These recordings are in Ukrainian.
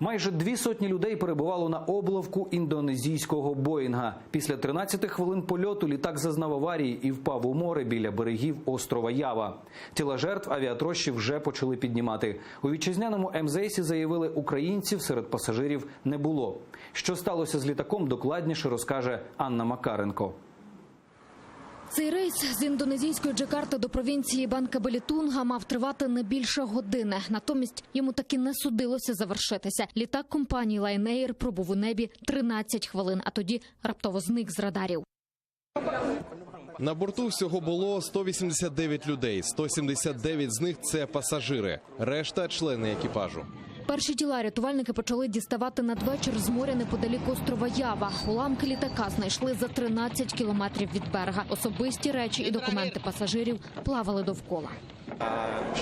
Майже 200 людей перебувало на обловку індонезійського Боїнга. Після 13 хвилин польоту літак зазнав аварії і впав у море біля берегів острова Ява. Тіла жертв авіатрощі вже почали піднімати. У вітчизняному МЗСі заявили, українців серед пасажирів не було. Що сталося з літаком, докладніше розкаже Анна Макаренко. Цей рейс з індонезійської Джакарти до провінції Банка-Белітунга мав тривати не більше години. Натомість йому таки не судилося завершитися. Літак компанії Lion Air пробув у небі 13 хвилин, а тоді раптово зник з радарів. На борту всього було 189 людей. 179 з них – це пасажири. Решта – члени екіпажу. Перші тіла рятувальники почали діставати надвечір з моря неподалік острова Ява. Уламки літака знайшли за 13 кілометрів від берега. Особисті речі і документи пасажирів плавали довкола.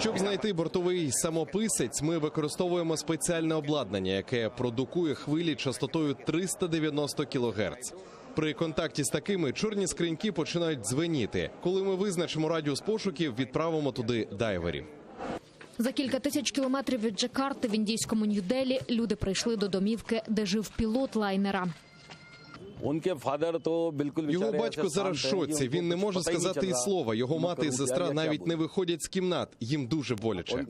Щоб знайти бортовий самописець, ми використовуємо спеціальне обладнання, яке продукує хвилі частотою 390 кГц. При контакті з такими чорні скриньки починають дзвеніти. Коли ми визначимо радіус пошуків, відправимо туди дайверів. За кілька тисяч кілометрів від Джакарти в індійському Нью-Делі люди прийшли до домівки, де жив пілот лайнера. Його батько зараз в шоці. Він не може сказати і слова. Його мати і сестра навіть не виходять з кімнат. Їм дуже боляче.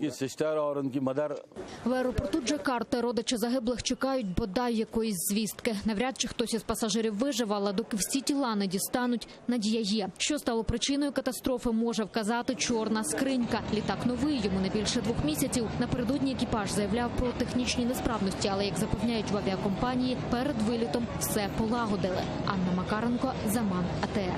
В аеропорту Джакарти родичі загиблих чекають бодай якоїсь звістки. Навряд чи хтось із пасажирів вижив, але доки всі тіла не дістануть, надія є. Що стало причиною катастрофи, може вказати чорна скринька. Літак новий, йому не більше 2 місяців. Напередодні екіпаж заявляв про технічні несправності, але, як запевняють в авіакомпанії, перед вилітом все полагодили. Анна Макаренко, Заман, АТР.